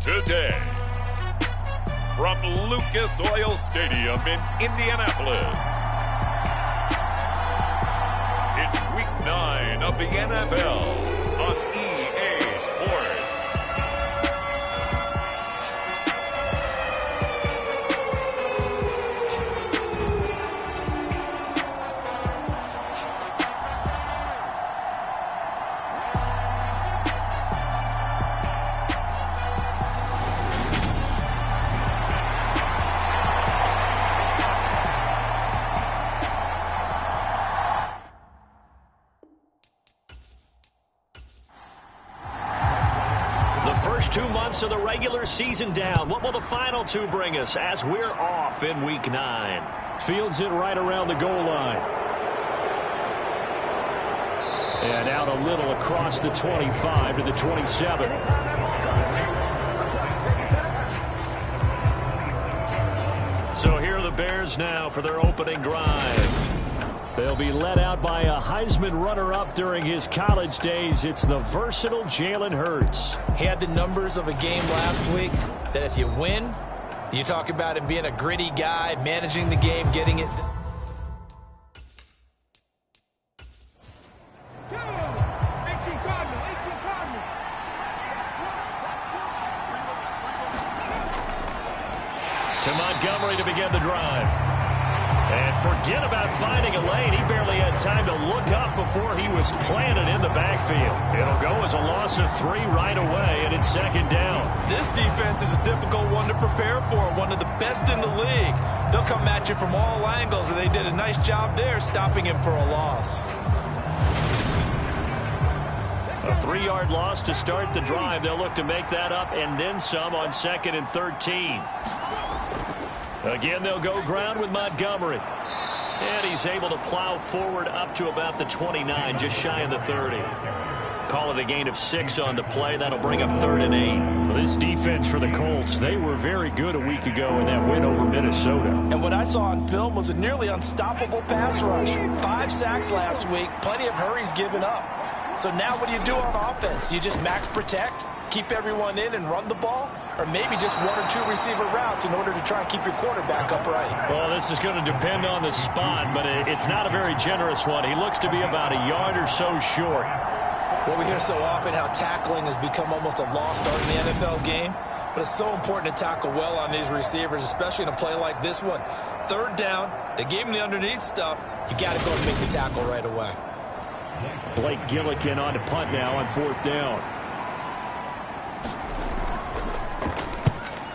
Today, from Lucas Oil Stadium in Indianapolis, it's Week 9 of the NFL on EA Sports. First 2 months of the regular season down. What will the final two bring us as we're off in Week 9? Fields it right around the goal line. And out a little across the 25 to the 27. So here are the Bears now for their opening drive. They'll be led out by a Heisman runner-up during his college days. It's the versatile Jalen Hurts. He had the numbers of a game last week that if you win, you talk about him being a gritty guy, managing the game, getting it. To Montgomery to begin the drive. And forget about finding a lane. He barely had time to look up before he was planted in the backfield. It'll go as a loss of 3 right away, and it's second down. This defense is a difficult one to prepare for, one of the best in the league. They'll come at you from all angles, and they did a nice job there stopping him for a loss. A 3-yard loss to start the drive. They'll look to make that up and then some on 2nd and 13. Again, they'll go ground with Montgomery. And he's able to plow forward up to about the 29, just shy of the 30. Call it a gain of 6 on the play. That'll bring up 3rd and 8. Well, this defense for the Colts, they were very good a week ago in that win over Minnesota. And what I saw on film was a nearly unstoppable pass rush. 5 sacks last week, plenty of hurries given up. So now what do you do on offense? You just max protect, keep everyone in and run the ball? Or maybe just 1 or 2 receiver routes in order to try and keep your quarterback upright? Well, this is going to depend on the spot, but it's not a very generous one. He looks to be about a yard or so short. Well, we hear so often how tackling has become almost a lost art in the NFL game. But it's so important to tackle well on these receivers, especially in a play like this one. 3rd down, they gave him the underneath stuff. You got to go and make the tackle right away. Blake Gillikin on to punt now on 4th down.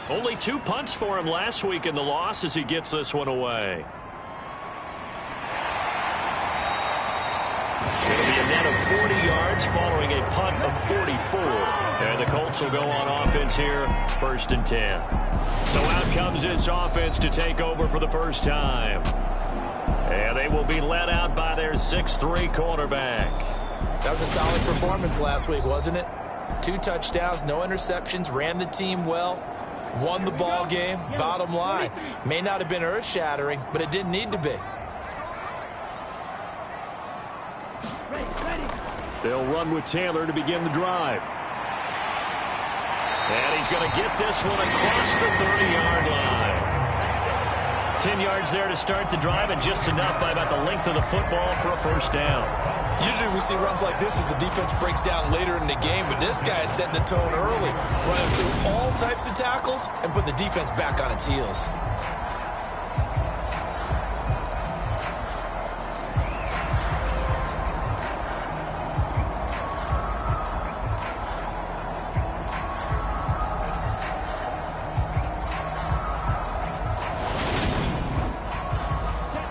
Only 2 punts for him last week in the loss as he gets this one away. It'll be a net of 40 yards following a punt of 44. And the Colts will go on offense here, 1st and 10. So out comes this offense to take over for the first time. And they will be led out by their 6'3" quarterback. That was a solid performance last week, wasn't it? 2 touchdowns, no interceptions, ran the team well. Won the ball game. Bottom line, may not have been earth-shattering, but it didn't need to be. They'll run with Taylor to begin the drive. And he's going to get this one across the 30-yard line. 10 yards there to start the drive, and just enough by about the length of the football for a first down. Usually we see runs like this as the defense breaks down later in the game, but this guy is setting the tone early, running through all types of tackles and put the defense back on its heels.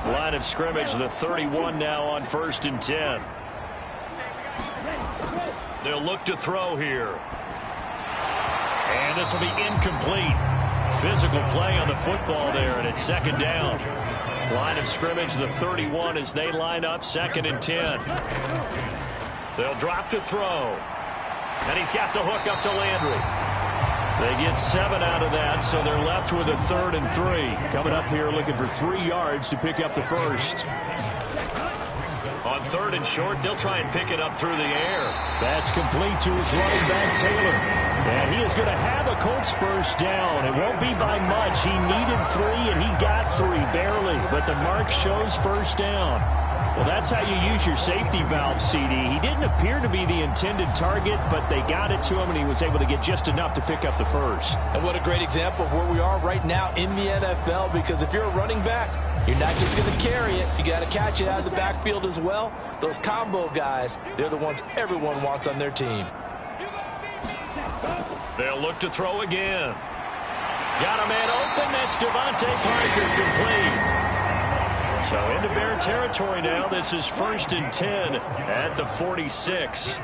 Line of scrimmage, the 31 now on 1st and 10. They'll look to throw here. And this will be incomplete. Physical play on the football there, and it's 2nd down. Line of scrimmage, the 31 as they line up, 2nd and 10. They'll drop to throw. And he's got the hook up to Landry. They get 7 out of that, so they're left with a 3rd and 3. Coming up here looking for 3 yards to pick up the first. On 3rd and short. They'll try and pick it up through the air. That's complete to his running back, Taylor. And he is going to have a Colts first down. It won't be by much. He needed 3, and he got 3, barely. But the mark shows first down. Well, that's how you use your safety valve, CD. He didn't appear to be the intended target, but they got it to him, and he was able to get just enough to pick up the first. And what a great example of where we are right now in the NFL, because if you're a running back, you're not just going to carry it. You got to catch it out of the backfield as well. Those combo guys, they're the ones everyone wants on their team. They'll look to throw again. Got a man open. That's Devontae Parker, complete. So into Bear territory now. This is 1st and 10 at the 46.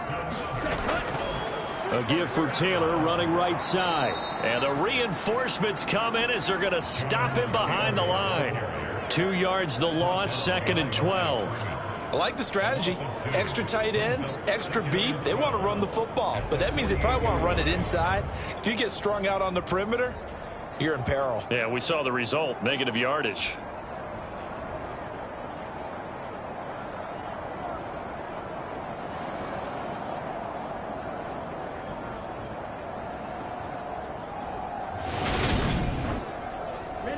A give for Taylor running right side. And the reinforcements come in as they're going to stop him behind the line. 2 yards the loss, 2nd and 12. I like the strategy. Extra tight ends, extra beef. They want to run the football, but that means they probably want to run it inside. If you get strung out on the perimeter, you're in peril. Yeah, we saw the result, negative yardage.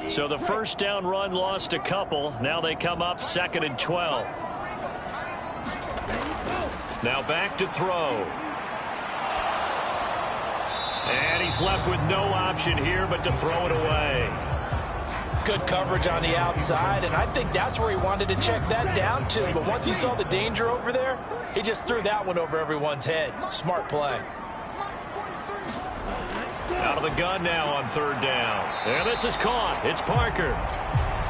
So the first down run lost a couple. Now they come up 2nd and 12. Now back to throw. And he's left with no option here but to throw it away. Good coverage on the outside, and I think that's where he wanted to check that down to. But once he saw the danger over there, he just threw that one over everyone's head. Smart play. Out of the gun now on 3rd down. And this is caught. It's Parker.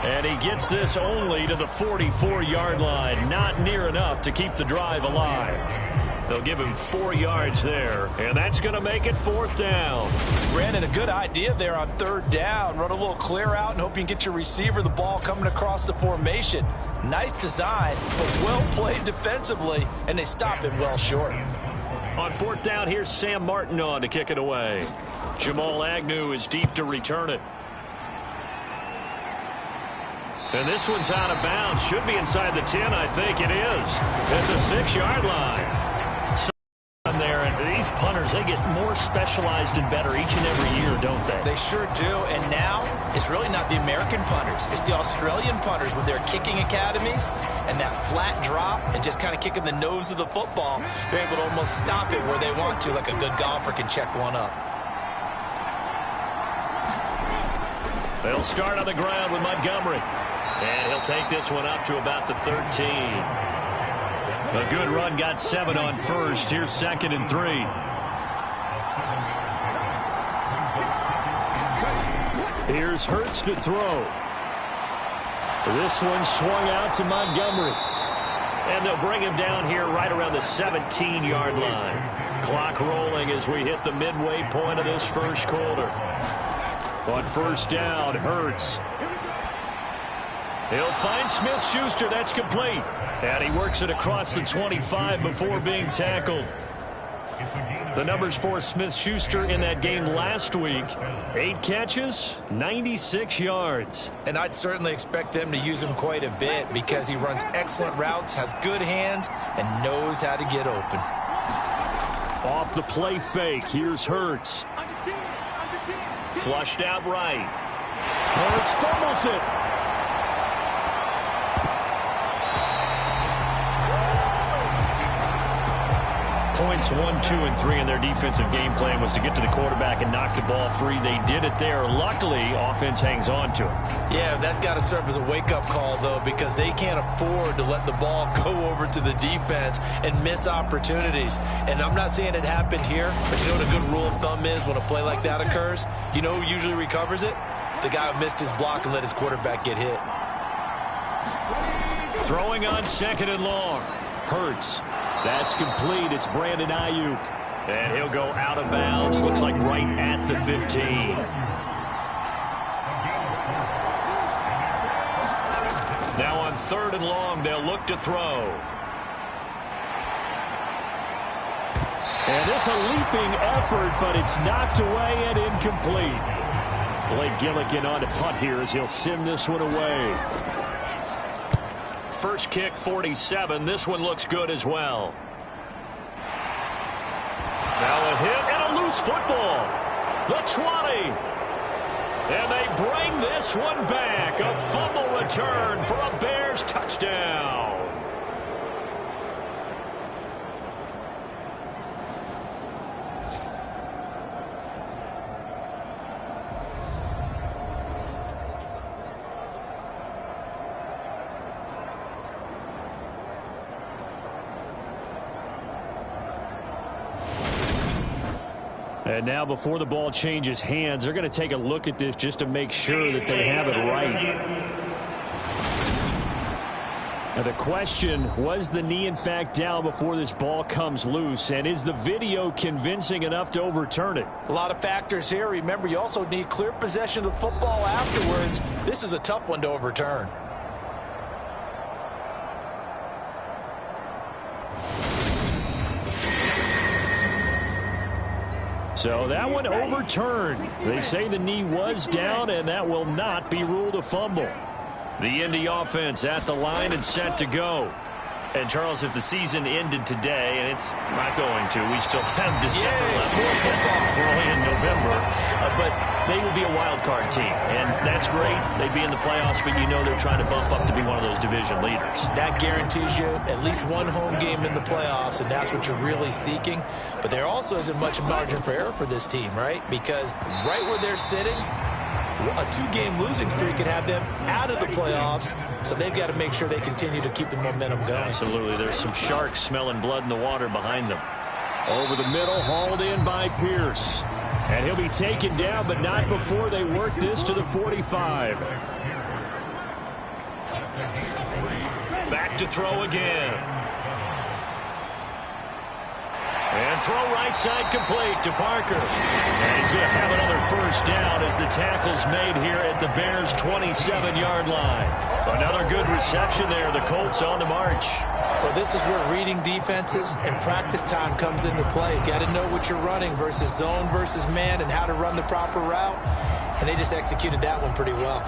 And he gets this only to the 44-yard line. Not near enough to keep the drive alive. They'll give him 4 yards there. And that's going to make it 4th down. Brandon, a good idea there on 3rd down. Run a little clear out and hope you can get your receiver the ball coming across the formation. Nice design, but well played defensively, and they stop him well short. On 4th down, here's Sam Martin on to kick it away. Jamal Agnew is deep to return it. And this one's out of bounds. Should be inside the 10, I think it is. At the 6-yard line. So there, and these punters, they get more specialized and better each and every year, don't they? They sure do, and now it's really not the American punters. It's the Australian punters with their kicking academies and that flat drop and just kind of kicking the nose of the football. They're able to almost stop it where they want to, like a good golfer can check one up. They'll start on the ground with Montgomery. And he'll take this one up to about the 13. A good run, got 7 on 1st. Here's 2nd and 3. Here's Hurts to throw. This one swung out to Montgomery. And they'll bring him down here right around the 17-yard line. Clock rolling as we hit the midway point of this first quarter. On 1st down, Hurts. He'll find Smith-Schuster. That's complete. And he works it across the 25 before being tackled. The numbers for Smith-Schuster in that game last week. 8 catches, 96 yards. And I'd certainly expect them to use him quite a bit because he runs excellent routes, has good hands, and knows how to get open. Off the play fake, here's Hurts. Flushed out right. Hurts fumbles it. Points 1, 2, and 3 in their defensive game plan was to get to the quarterback and knock the ball free. They did it there. Luckily, offense hangs on to it. Yeah, that's got to serve as a wake-up call, though, because they can't afford to let the ball go over to the defense and miss opportunities. And I'm not saying it happened here, but you know what a good rule of thumb is when a play like that occurs? You know who usually recovers it? The guy who missed his block and let his quarterback get hit. Throwing on 2nd and long. Hurts. That's complete. It's Brandon Ayuk. And he'll go out of bounds. Looks like right at the 15. Now on 3rd and long, they'll look to throw. And this a leaping effort, but it's knocked away and incomplete. Blake Gillikin on to punt here as he'll send this one away. first kick 47. This one looks good as well. Now a hit and a loose football. The 20. And they bring this one back. A fumble return for a Bears touchdown. And now before the ball changes hands, they're going to take a look at this just to make sure that they have it right. Now the question, was the knee in fact down before this ball comes loose? And is the video convincing enough to overturn it? A lot of factors here. Remember, you also need clear possession of the football afterwards. This is a tough one to overturn. So that one overturned. They say the knee was down, and that will not be ruled a fumble. The Indy offense at the line and set to go. And, Charles, if the season ended today, and it's not going to, we still have December left. We're only in November. But they would be a wild card team. And that's great. They'd be in the playoffs, but you know they're trying to bump up to be one of those division leaders. That guarantees you at least one home game in the playoffs, and that's what you're really seeking. But there also isn't much margin for error for this team, right? Because right where they're sitting, a two-game losing streak could have them out of the playoffs, so they've got to make sure they continue to keep the momentum going. Absolutely. There's some sharks smelling blood in the water behind them. Over the middle, hauled in by Pierce. And he'll be taken down, but not before they work this to the 45. Back to throw again. And throw right side complete to Parker. And he's going to have another first down as the tackle's made here at the Bears' 27-yard line. Another good reception there. The Colts on the march. Well, this is where reading defenses and practice time comes into play. Got to know what you're running versus zone versus man and how to run the proper route. And they just executed that one pretty well.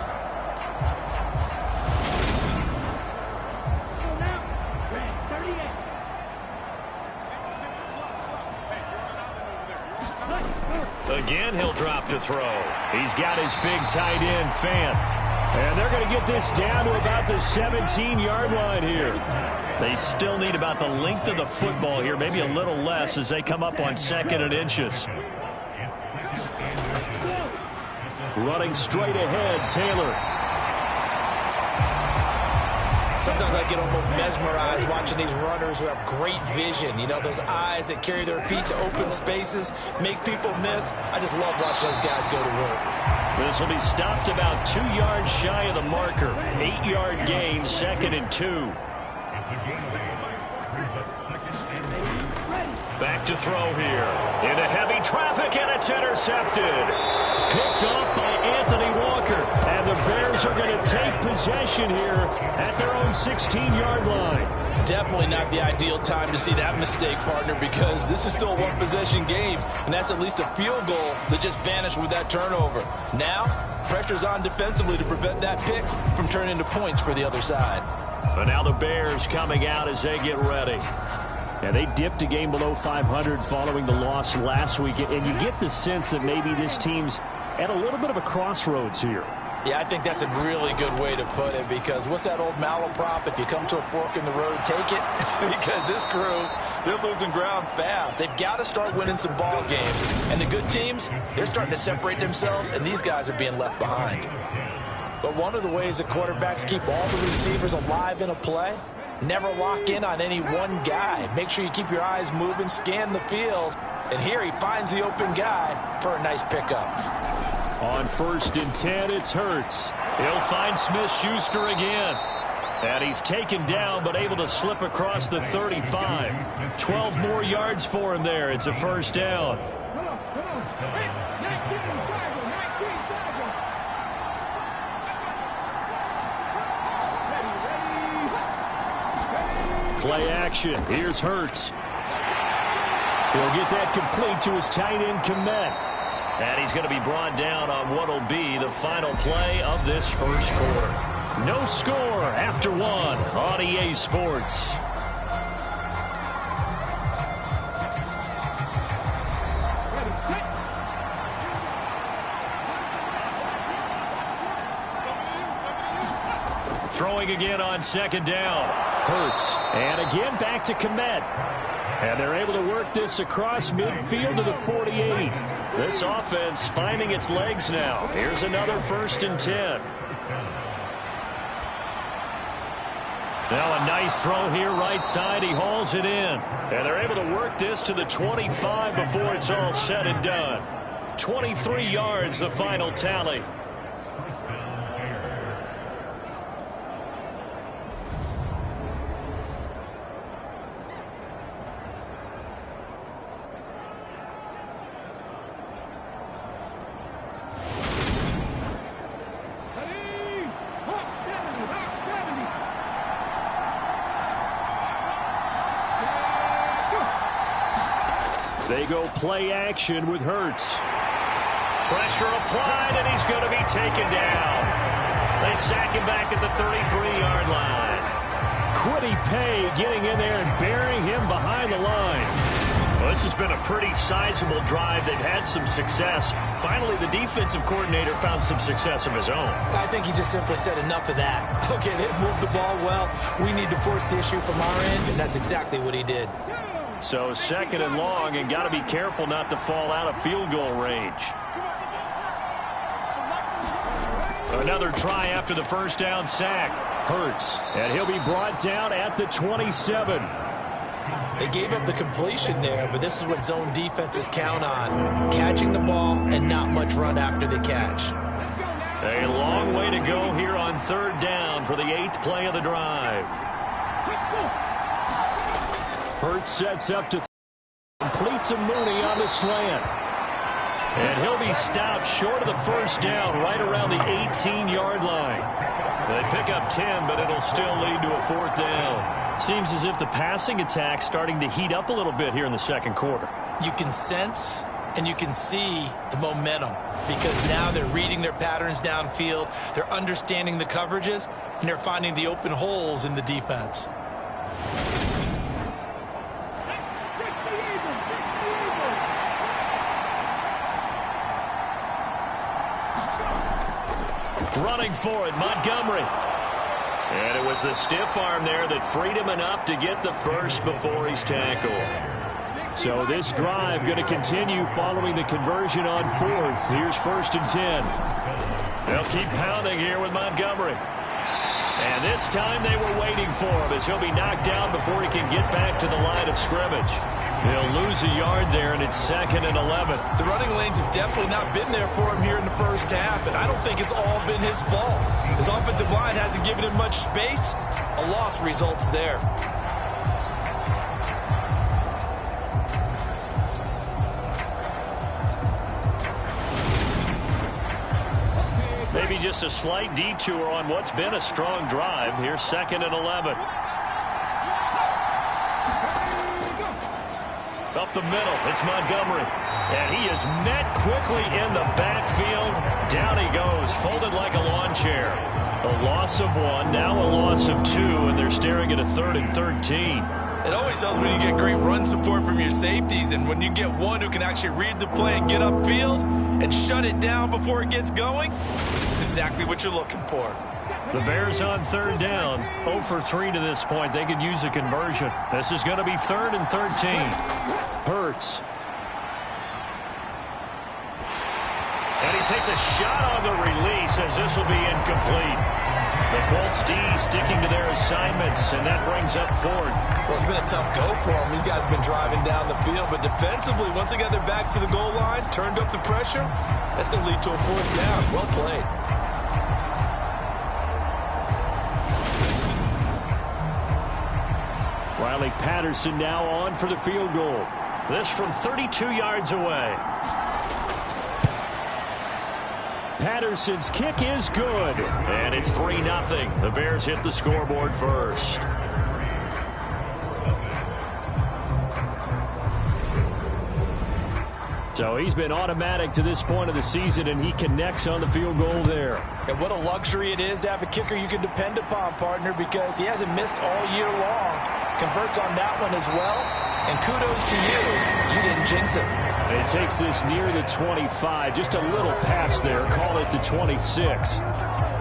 Again, he'll drop to throw. He's got his big tight end, Fant. And they're going to get this down to about the 17-yard line here. They still need about the length of the football here, maybe a little less as they come up on 2nd and inches. Running straight ahead, Taylor. Sometimes I get almost mesmerized watching these runners who have great vision. You know, those eyes that carry their feet to open spaces, make people miss. I just love watching those guys go to work. This will be stopped about 2 yards shy of the marker. 8-yard gain, 2nd and 2. Back to throw here. Into heavy traffic, and it's intercepted. Picked off by Anthony Walker. And the Bears are going to take possession here at their own 16-yard line. Definitely not the ideal time to see that mistake, partner, because this is still a one-possession game, and that's at least a field goal that just vanished with that turnover. Now, pressure's on defensively to prevent that pick from turning into points for the other side. But now the Bears coming out as they get ready. Yeah, they dipped a game below 500 following the loss last week, and you get the sense that maybe this team's at a little bit of a crossroads here. Yeah, I think that's a really good way to put it, because what's that old malaprop? If you come to a fork in the road, take it. Because this crew, they're losing ground fast. They've got to start winning some ball games. And the good teams, they're starting to separate themselves, and these guys are being left behind. But one of the ways that quarterbacks keep all the receivers alive in a play, never lock in on any one guy. Make sure you keep your eyes moving, scan the field. And here he finds the open guy for a nice pickup. On 1st and 10, it's Hurts. He'll find Smith-Schuster again. And he's taken down, but able to slip across the 35. 12 more yards for him there. It's a first down. Play action. Here's Hurts. He'll get that complete to his tight end, Kmet. And he's going to be brought down on what will be the final play of this first quarter. No score after one on EA Sports. Throwing again on second down. Hurts. And again back to Kmet. And they're able to work this across midfield to the 48. This offense finding its legs now. Here's another 1st and 10. Now a nice throw here right side. He hauls it in. And they're able to work this to the 25 before it's all said and done. 23 yards the final tally. They go play action with Hurts. Pressure applied, and he's going to be taken down. They sack him back at the 33-yard line. Quiddy Pay getting in there and burying him behind the line. Well, this has been a pretty sizable drive. They've had some success. Finally, the defensive coordinator found some success of his own. I think he just simply said enough of that. Look at him move the ball well. We need to force the issue from our end, and that's exactly what he did. So 2nd and long, and got to be careful not to fall out of field goal range. Another try after the 1st down sack. Hurts, and he'll be brought down at the 27. They gave up the completion there, but this is what zone defenses count on. Catching the ball and not much run after the catch. A long way to go here on 3rd down for the 8th play of the drive. Hurts sets up to completes a Mooney on the slant. And he'll be stopped short of the 1st down right around the 18-yard line. They pick up 10, but it'll still lead to a 4th down. Seems as if the passing attack's starting to heat up a little bit here in the 2nd quarter. You can sense and you can see the momentum because now they're reading their patterns downfield, they're understanding the coverages, and they're finding the open holes in the defense. Running for it, Montgomery. And it was the stiff arm there that freed him enough to get the first before he's tackled. So this drive going to continue following the conversion on 4th. Here's 1st and 10. They'll keep pounding here with Montgomery. And this time they were waiting for him as he'll be knocked down before he can get back to the line of scrimmage. He'll lose a yard there, and it's 2nd and 11. The running lanes have definitely not been there for him here in the 1st half, and I don't think it's all been his fault. His offensive line hasn't given him much space. A loss results there. Maybe just a slight detour on what's been a strong drive. Here's 2nd and 11. Up the middle, it's Montgomery. And he is met quickly in the backfield. Down he goes, folded like a lawn chair. A loss of 1, now a loss of 2, and they're staring at a 3rd and 13. It always helps when you get great run support from your safeties, and when you get one who can actually read the play and get upfield and shut it down before it gets going, it's exactly what you're looking for. The Bears on 3rd down, 0 for 3 to this point. They could use a conversion. This is going to be 3rd and 13. Hurts. And he takes a shot on the release as this will be incomplete. The Colts D sticking to their assignments, and that brings up 4th. Well, it's been a tough go for them. These guys have been driving down the field, but defensively, once they got their backs to the goal line, turned up the pressure, that's going to lead to a 4th down. Well played. Riley Patterson now on for the field goal. This from 32 yards away. Patterson's kick is good. And it's 3-0. The Bears hit the scoreboard first. So he's been automatic to this point of the season, and he connects on the field goal there. And what a luxury it is to have a kicker you can depend upon, partner, because he hasn't missed all year long. Converts on that one as well. And kudos to you. You didn't jinx him. It takes this near the 25. Just a little pass there. Call it the 26.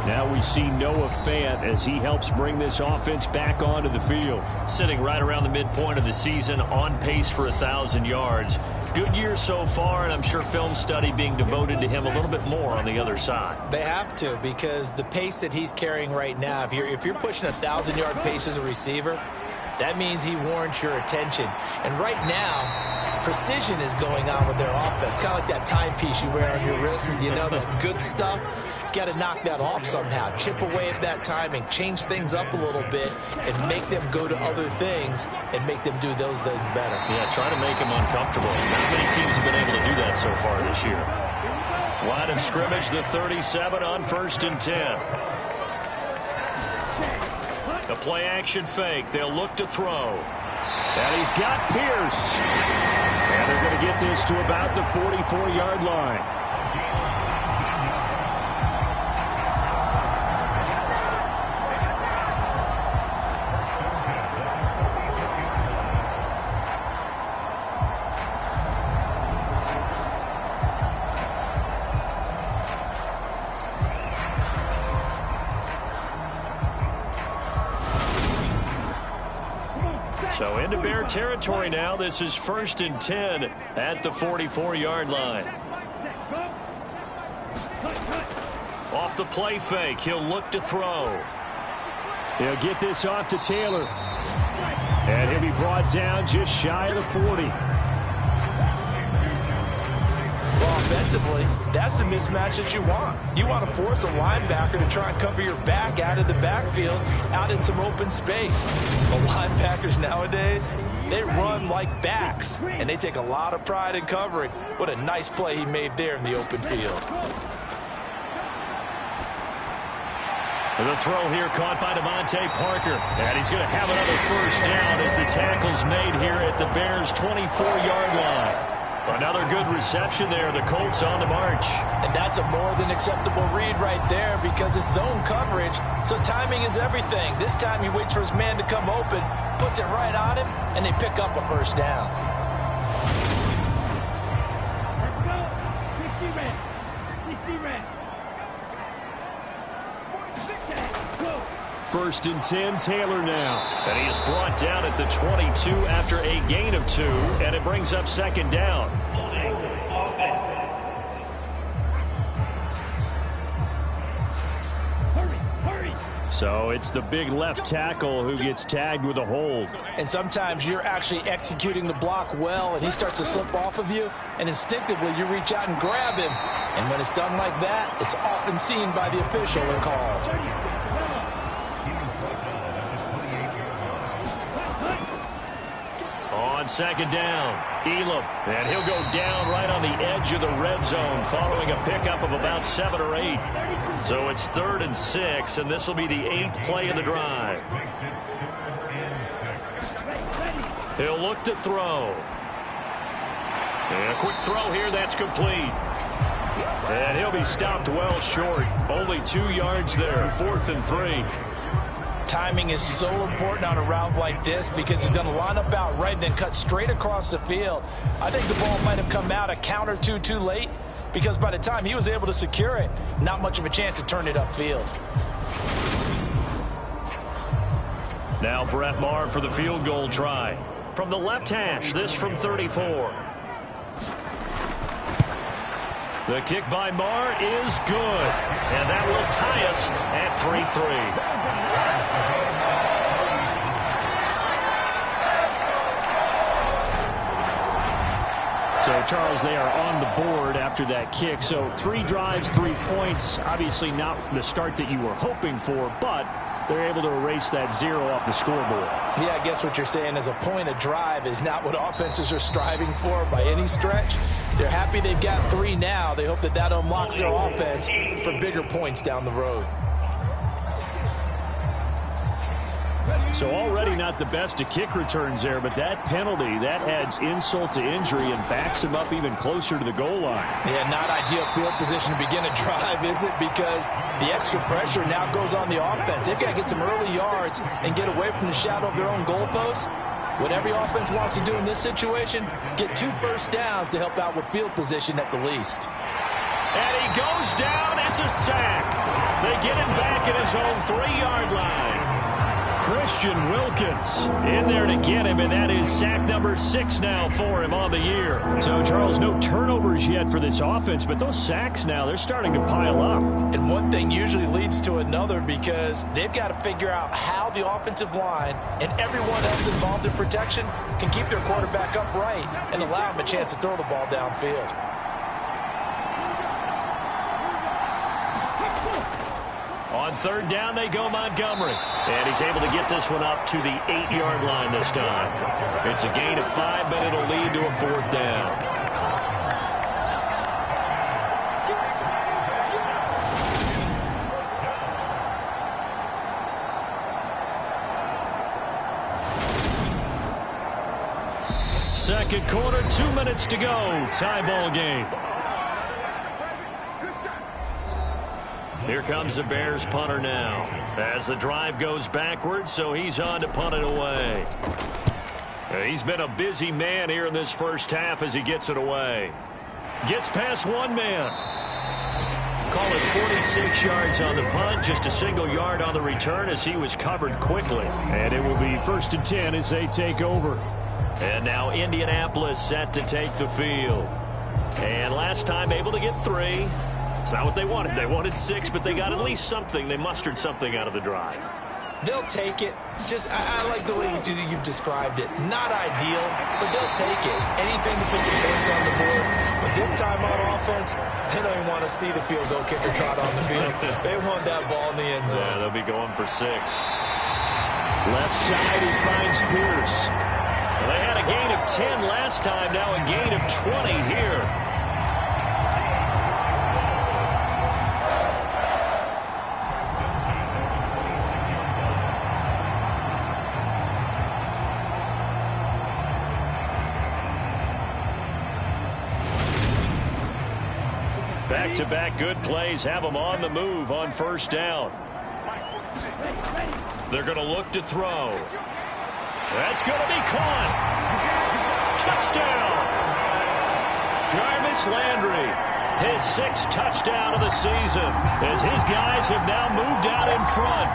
Now we see Noah Fant as he helps bring this offense back onto the field. Sitting right around the midpoint of the season, on pace for 1,000 yards. Good year so far, and I'm sure film study being devoted to him a little bit more on the other side. They have to, because the pace that he's carrying right now, if you're pushing 1,000-yard pace as a receiver, that means he warrants your attention. And right now, precision is going on with their offense. Kind of like that timepiece you wear on your wrist. You know, that good stuff. You got to knock that off somehow. Chip away at that timing. Change things up a little bit and make them go to other things and make them do those things better. Yeah, try to make him uncomfortable. Not many teams have been able to do that so far this year. Line of scrimmage, the 37 on 1st and 10. The play action fake. They'll look to throw. And he's got Pierce. And they're going to get this to about the 44-yard line. So into Bear territory now. This is 1st and 10 at the 44-yard line. Off the play fake, he'll look to throw. He'll get this off to Taylor. And he'll be brought down just shy of the 40. Well, offensively, that's the mismatch that you want. You want to force a linebacker to try and cover your back out of the backfield, out in some open space. The linebackers nowadays, they run like backs, and they take a lot of pride in covering. What a nice play he made there in the open field. The throw here caught by Devontae Parker. And he's going to have another first down as the tackle's made here at the Bears' 24-yard line. Another good reception there. The Colts on the march. And that's a more than acceptable read right there because it's zone coverage, so timing is everything. This time he waits for his man to come open, puts it right on him, and they pick up a first down. 1st and 10, Taylor now. And he is brought down at the 22 after a gain of 2, and it brings up 2nd down. So it's the big left tackle who gets tagged with a hold. And sometimes you're actually executing the block well, and he starts to slip off of you, and instinctively you reach out and grab him. And when it's done like that, it's often seen by the official and called. On 2nd down, Elam, and he'll go down right on the edge of the red zone following a pickup of about 7 or 8. So it's 3rd and 6, and this will be the 8th play of the drive. He'll look to throw. And a quick throw here, that's complete. And he'll be stopped well short. Only 2 yards there, 4th and 3. Timing is so important on a route like this because he's going to line up out right and then cut straight across the field. I think the ball might have come out a count or two too late because by the time he was able to secure it, not much of a chance to turn it upfield. Now Brett Maher for the field goal try. From the left hash, this from 34. The kick by Maher is good. And that will tie us at 3-3. So, Charles, they are on the board after that kick. So 3 drives, 3 points. Obviously not the start that you were hoping for, but they're able to erase that 0 off the scoreboard. Yeah, I guess what you're saying is a point of drive is not what offenses are striving for by any stretch. They're happy they've got 3 now. They hope that that unlocks their offense for bigger points down the road. So already not the best of kick returns there, but that penalty, that adds insult to injury and backs him up even closer to the goal line. Yeah, not ideal field position to begin a drive, is it? Because the extra pressure now goes on the offense. They've got to get some early yards and get away from the shadow of their own goalposts. What every offense wants to do in this situation, get 2 first downs to help out with field position at the least. And he goes down. It's a sack. They get him back at his own 3-yard line. Christian Wilkins in there to get him, and that is sack number 6 now for him on the year. So, Charles, no turnovers yet for this offense, but those sacks now, they're starting to pile up. And one thing usually leads to another because they've got to figure out how the offensive line and everyone else involved in protection can keep their quarterback upright and allow him a chance to throw the ball downfield. On 3rd down, they go Montgomery. And he's able to get this one up to the 8-yard line this time. It's a gain of 5, but it'll lead to a 4th down. Second quarter, 2 minutes to go. Tie ball game. Here comes the Bears punter now as the drive goes backwards, so he's on to punt it away. He's been a busy man here in this first half as he gets it away. Gets past one man. Call it 46 yards on the punt, just a single yard on the return as he was covered quickly. And it will be 1st and 10 as they take over. And now Indianapolis set to take the field. And last time able to get 3. It's not what they wanted. They wanted 6, but they got at least something. They mustered something out of the drive. They'll take it. I like the way you've described it. Not ideal, but they'll take it. Anything to put some points on the board. But this time on offense, they don't even want to see the field goal kicker trot on the field. They want that ball in the end zone. Yeah, they'll be going for 6. Left side, he finds Pierce. Well, they had a gain of 10 last time. Now a gain of 20 here. Back-to-back good plays have them on the move on 1st down. They're going to look to throw. That's going to be caught. Touchdown. Jarvis Landry, his 6th touchdown of the season as his guys have now moved out in front.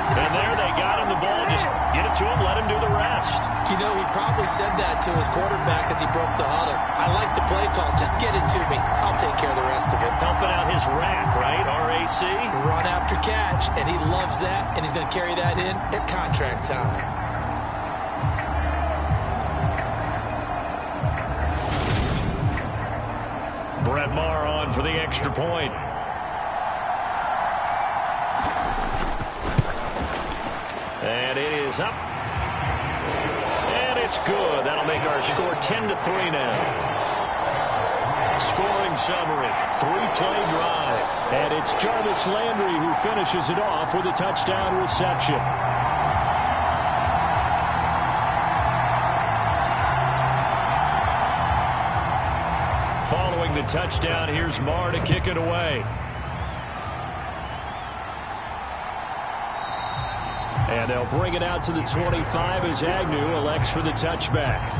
And there they got him the ball. Just get it to him, let him do the rest. You know, he probably said that to his quarterback as he broke the huddle. I like the play call. Just get it to me. I'll take care of the rest of it. Helping out his rack, right? RAC. Run after catch, and he loves that, and he's going to carry that in at contract time. Brett Maher on for the extra point. And it is up. And it's good. That'll make our score 10-3 now. Scoring summary, 3-play drive. And it's Jarvis Landry who finishes it off with a touchdown reception. Following the touchdown, here's Maher to kick it away. And they'll bring it out to the 25 as Agnew elects for the touchback.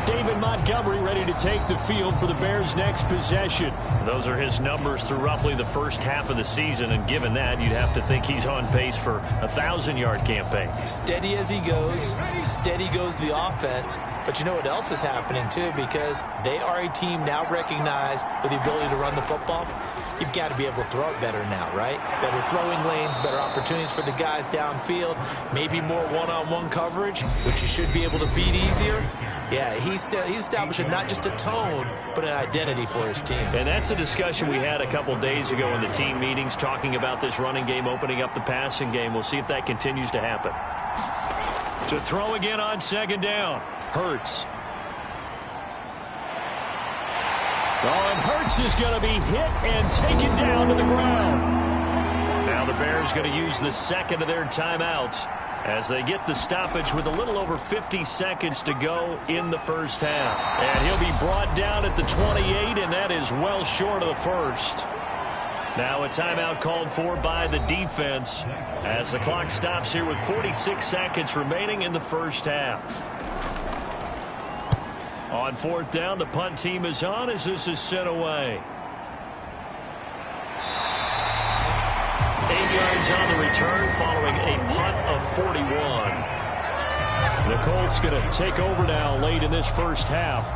David Montgomery ready to take the field for the Bears' next possession. Those are his numbers through roughly the first half of the season, and given that, you'd have to think he's on pace for a 1,000-yard campaign. Steady as he goes, steady goes the offense. But you know what else is happening, too, because they are a team now recognized with the ability to run the football. You've got to be able to throw it better now, right? Better throwing lanes, better opportunities for the guys downfield, maybe more one-on-one coverage, which you should be able to beat easier. Yeah, he's establishing not just a tone, but an identity for his team. And that's a discussion we had a couple days ago in the team meetings, talking about this running game opening up the passing game. We'll see if that continues to happen. To throw again on 2nd down. Hurts. Oh, and Hurts is going to be hit and taken down to the ground. Now the Bears going to use the 2nd of their timeouts as they get the stoppage with a little over 50 seconds to go in the first half. And he'll be brought down at the 28, and that is well short of the first. Now a timeout called for by the defense as the clock stops here with 46 seconds remaining in the first half. On fourth down, the punt team is on as this is sent away. 8 yards on the return following a punt of 41. The Colts going to take over now late in this first half.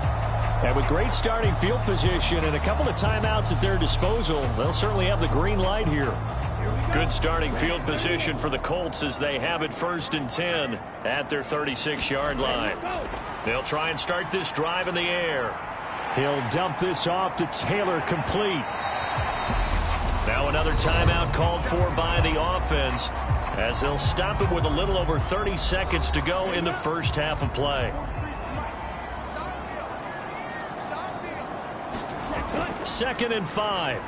And with great starting field position and a couple of timeouts at their disposal, they'll certainly have the green light here. Good starting field position for the Colts as they have it 1st and 10 at their 36-yard line. They'll try and start this drive in the air. He'll dump this off to Taylor, complete. Now another timeout called for by the offense as they'll stop it with a little over 30 seconds to go in the first half of play. 2nd and 5.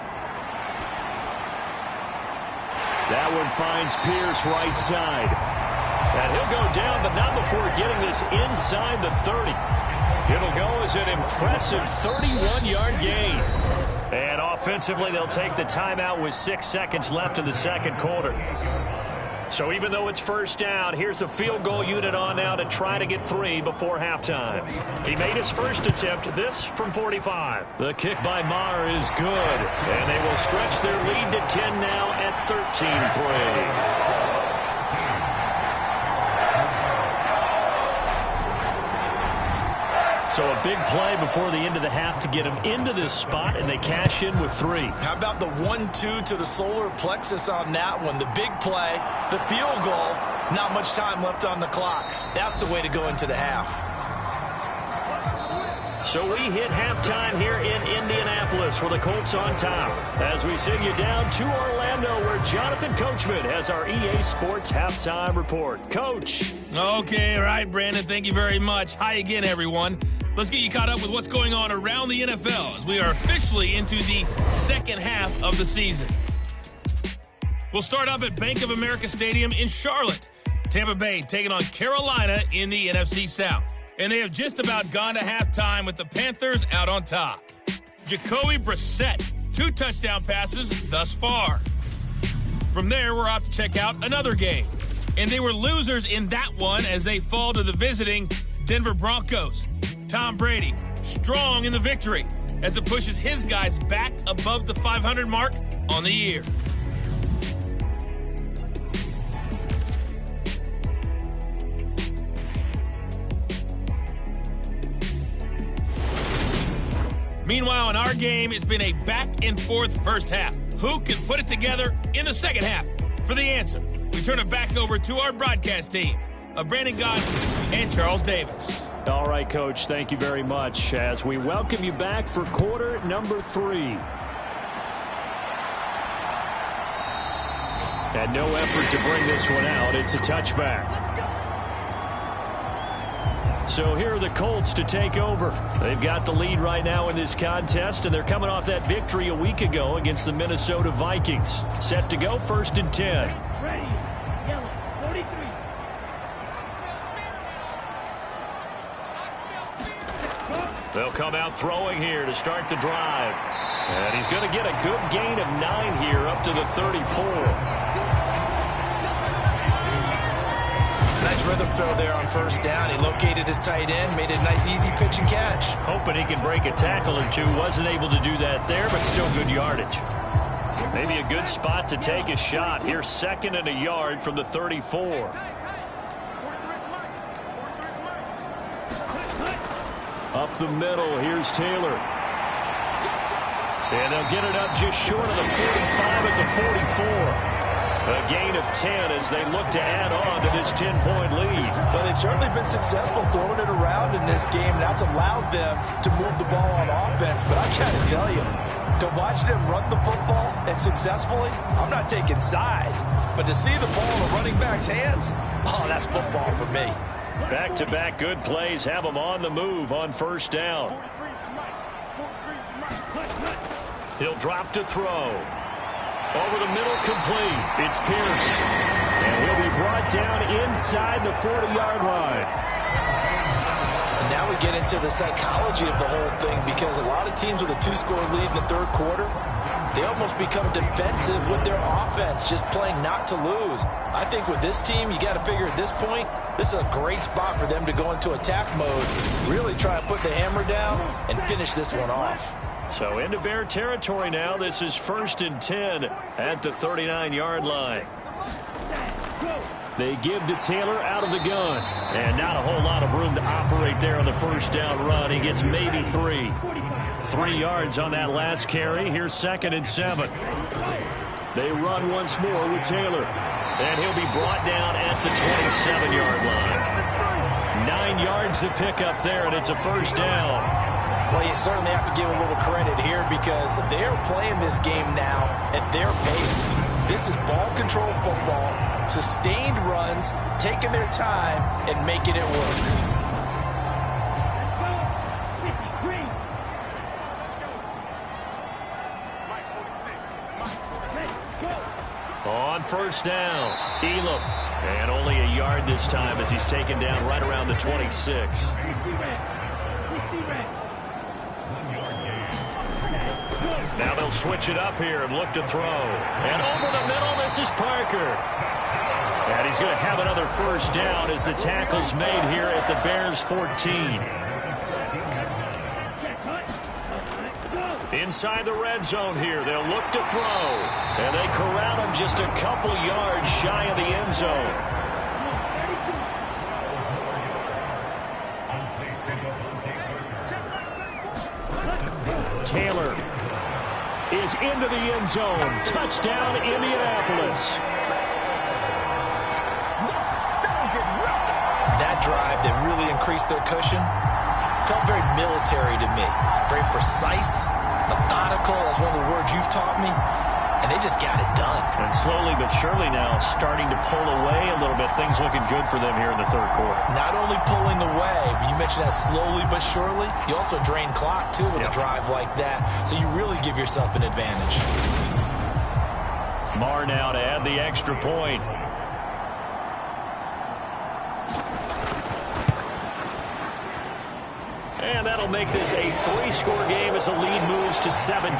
That one finds Pierce right side. And he'll go down, but not before getting this inside the 30. It'll go as an impressive 31-yard gain. And offensively, they'll take the timeout with 6 seconds left in the second quarter. So even though it's first down, here's the field goal unit on now to try to get 3 before halftime. He made his first attempt, this from 45. The kick by Maher is good, and they will stretch their lead to 10 now at 13-3. So a big play before the end of the half to get him into this spot, and they cash in with 3. How about the 1-2 to the solar plexus on that one? The big play, the field goal, not much time left on the clock. That's the way to go into the half. So we hit halftime here in Indianapolis with the Colts on top. As we send you down to Orlando where Jonathan Coachman has our EA Sports halftime report. Coach. Okay, all right, Brandon, thank you very much. Hi again, everyone. Let's get you caught up with what's going on around the NFL as we are officially into the second half of the season. We'll start off at Bank of America Stadium in Charlotte. Tampa Bay taking on Carolina in the NFC South. And they have just about gone to halftime with the Panthers out on top. Jacoby Brissett, 2 touchdown passes thus far. From there, we're off to check out another game. And they were losers in that one as they fall to the visiting Denver Broncos. Tom Brady, strong in the victory as it pushes his guys back above the 500 mark on the year. Meanwhile, in our game, it's been a back-and-forth first half. Who can put it together in the second half? For the answer, we turn it back over to our broadcast team of Brandon Godwin and Charles Davis. All right, Coach, thank you very much as we welcome you back for quarter number 3. And no effort to bring this one out. It's a touchback. So here are the Colts to take over. They've got the lead right now in this contest, and they're coming off that victory a week ago against the Minnesota Vikings. Set to go 1st and 10. Ready, yellow, 43. They'll come out throwing here to start the drive. And he's going to get a good gain of 9 here up to the 34. Nice rhythm throw there on first down. He located his tight end, made it a nice easy pitch and catch. Hoping he can break a tackle or two. Wasn't able to do that there, but still good yardage. Maybe a good spot to take a shot. Here's 2nd and a yard from the 34. Up the middle, here's Taylor. And they'll get it up just short of the 45 at the 44. A gain of 10 as they look to add on to this 10-point lead. Well, they've certainly been successful throwing it around in this game. That's allowed them to move the ball on offense. But I'm trying to tell you, to watch them run the football and successfully, I'm not taking sides. But to see the ball in the running back's hands, oh, that's football for me. Back-to-back good plays have them on the move on first down. He'll drop to throw. Over the middle, complete. It's Pierce. And he'll be brought down inside the 40-yard line. And now we get into the psychology of the whole thing, because a lot of teams with a 2-score lead in the third quarter, they almost become defensive with their offense, just playing not to lose. I think with this team, you got to figure at this point, this is a great spot for them to go into attack mode, really try and put the hammer down and finish this one off. So into Bear territory now. This is 1st and 10 at the 39-yard line. They give to Taylor out of the gun. And not a whole lot of room to operate there on the first down run. He gets maybe 3. 3 yards on that last carry. Here's 2nd and 7. They run once more with Taylor. And he'll be brought down at the 27-yard line. 9 yards to pick up there, and it's a first down. Well, you certainly have to give a little credit here, because they're playing this game now at their pace. This is ball control football, sustained runs, taking their time and making it work. On first down, Elam. And only a yard this time as he's taken down right around the 26. Now they'll switch it up here and look to throw. And over the middle, this is Parker. And he's going to have another first down as the tackle's made here at the Bears 14. Inside the red zone here, they'll look to throw. And they corral him just a couple yards shy of the end zone. Taylor is into the end zone. Touchdown, Indianapolis. That drive that really increased their cushion felt very military to me. Very precise, methodical. That's one of the words you've taught me. And they just got it done. And slowly but surely now starting to pull away a little bit. Things looking good for them here in the third quarter. Not only pulling away, but you mentioned that slowly but surely. You also drain clock, too, with a drive like that. So you really give yourself an advantage. Marr now to add the extra point. And that'll make this a 3-score game as the lead moves to 17.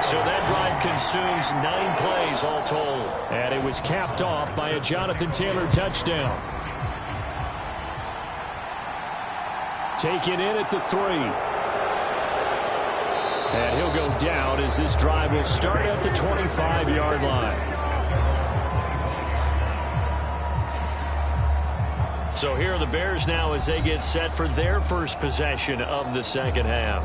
So that drive consumes 9 plays all told. And it was capped off by a Jonathan Taylor touchdown. Taken in at the 3. And he'll go down as this drive will start at the 25-yard line. So here are the Bears now as they get set for their first possession of the second half.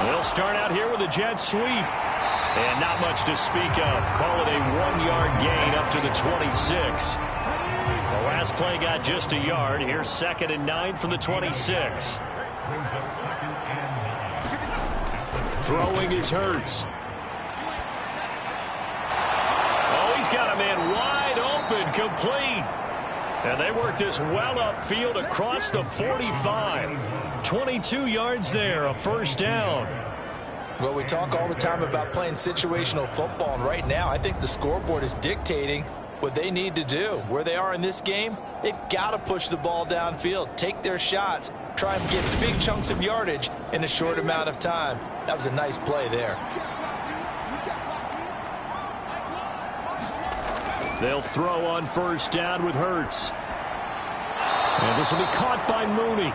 They'll start out here with a jet sweep. And not much to speak of. Call it a 1-yard gain up to the 26. The last play got just a yard. Here's 2nd and 9 from the 26. Throwing is Hurts. Oh, he's got a man wide open, complete. And they work this well upfield across the 45. 22 yards there, a first down. Well, we talk all the time about playing situational football, and right now I think the scoreboard is dictating what they need to do. Where they are in this game, they've got to push the ball downfield, take their shots, try and get big chunks of yardage in a short amount of time. That was a nice play there. They'll throw on first down with Hurts. And this will be caught by Mooney.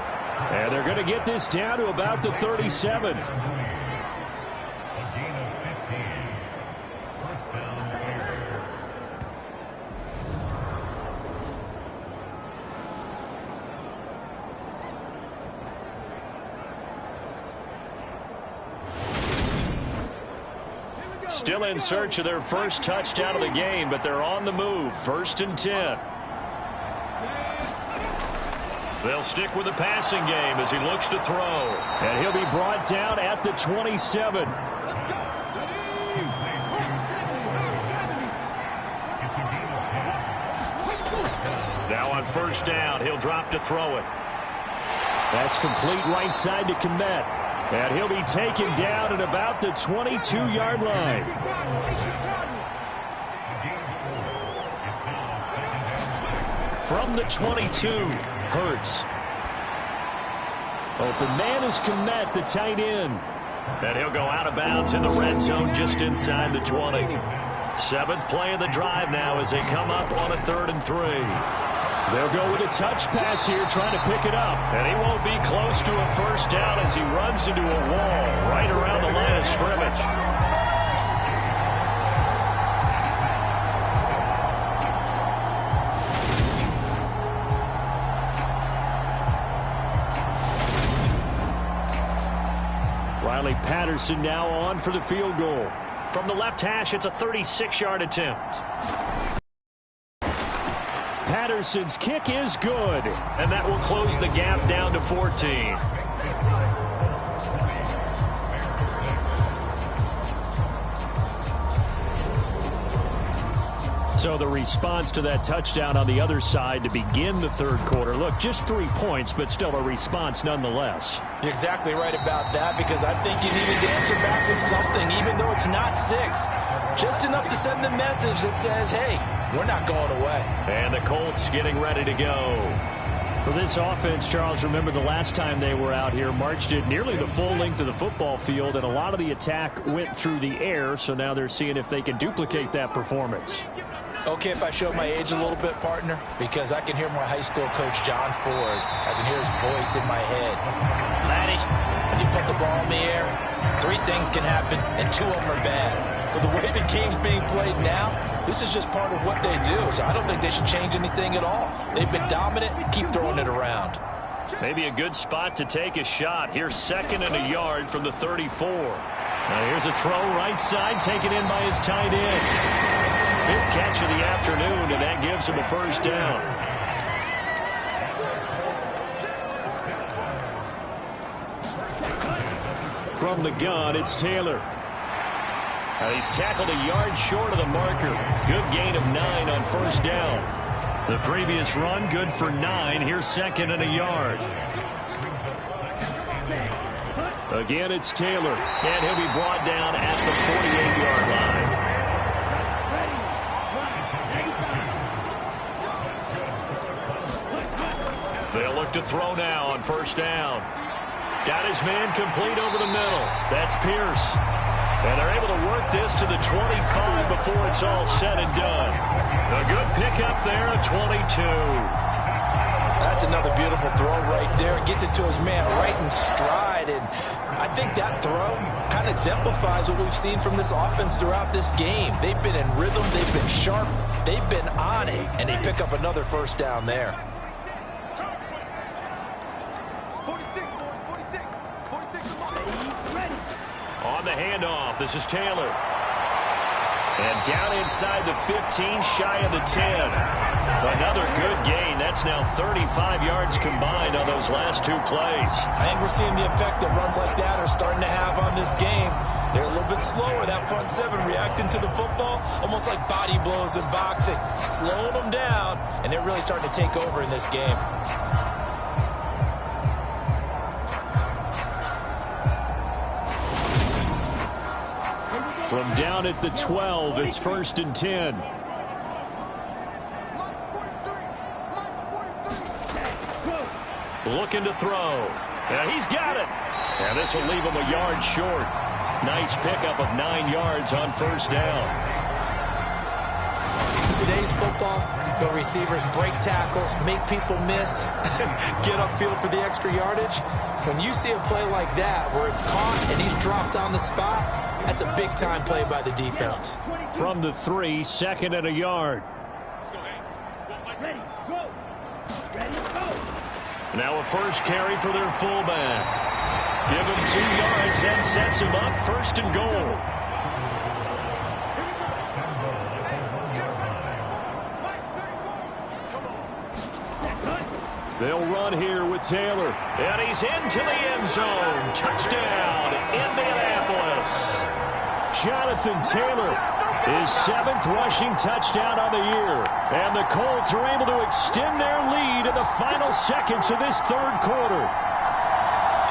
And they're going to get this down to about the 37. Still in search of their first touchdown of the game, but they're on the move. 1st and 10. They'll stick with the passing game as he looks to throw. And he'll be brought down at the 27. first down. He'll drop to throw it. That's complete right side to Kmet. And he'll be taken down at about the 22-yard line. From the 22, Hurts. Open man is Kmet, the tight end. And he'll go out of bounds in the red zone just inside the 20. Seventh play of the drive now as they come up on a 3rd and 3. They'll go with a touch pass here, trying to pick it up. And he won't be close to a first down as he runs into a wall right around the line of scrimmage. Riley Patterson now on for the field goal. From the left hash, it's a 36-yard attempt. Patterson's kick is good. And that will close the gap down to 14. So the response to that touchdown on the other side to begin the third quarter. Look, just 3 points, but still a response nonetheless. You're exactly right about that, because I think you needed to answer back with something, even though it's not 6. Just enough to send the message that says, hey, we're not going away. And the Colts getting ready to go. For this offense, Charles, remember the last time they were out here, marched it nearly the full length of the football field, and a lot of the attack went through the air, so now they're seeing if they can duplicate that performance. Okay, if I show my age a little bit, partner, because I can hear my high school coach, John Ford. I can hear his voice in my head. Laddie, when you put the ball in the air, 3 things can happen, and 2 of them are bad. But the way the game's being played now, this is just part of what they do, so I don't think they should change anything at all. They've been dominant. Keep throwing it around. Maybe a good spot to take a shot. Here's 2nd and a yard from the 34. Now here's a throw right side, taken in by his tight end. 5th catch of the afternoon, and that gives him a first down. From the gun, it's Taylor. He's tackled a yard short of the marker. Good gain of 9 on first down. The previous run, good for 9. Here's 2nd and a yard. Again, it's Taylor. And he'll be brought down at the 48-yard line. They'll look to throw now on first down. Got his man complete over the middle. That's Pierce. And they're able to work this to the 25 before it's all said and done. A good pickup there at 22. That's another beautiful throw right there. Gets it to his man right in stride. And I think that throw kind of exemplifies what we've seen from this offense throughout this game. They've been in rhythm. They've been sharp. They've been on it. And they pick up another first down there. On the handoff, this is Taylor. And down inside the 15, shy of the 10. Another good gain. That's now 35 yards combined on those last 2 plays. I think we're seeing the effect that runs like that are starting to have on this game. They're a little bit slower, that front 7, reacting to the football, almost like body blows in boxing. Slowing them down, and they're really starting to take over in this game. From down at the 12, it's 1st and 10. Looking to throw. And he's got it. And this will leave him a yard short. Nice pickup of 9 yards on first down. Today's football, the receivers break tackles, make people miss, get upfield for the extra yardage. When you see a play like that where it's caught and he's dropped on the spot, that's a big-time play by the defense. From the 3, 2nd and a yard. Now a first carry for their fullback. Give him 2 yards. That sets him up 1st and goal. They'll run here with Taylor. And he's into the end zone. Touchdown, Indianapolis. Jonathan Taylor. His 7th rushing touchdown on the year. And the Colts are able to extend their lead in the final seconds of this third quarter.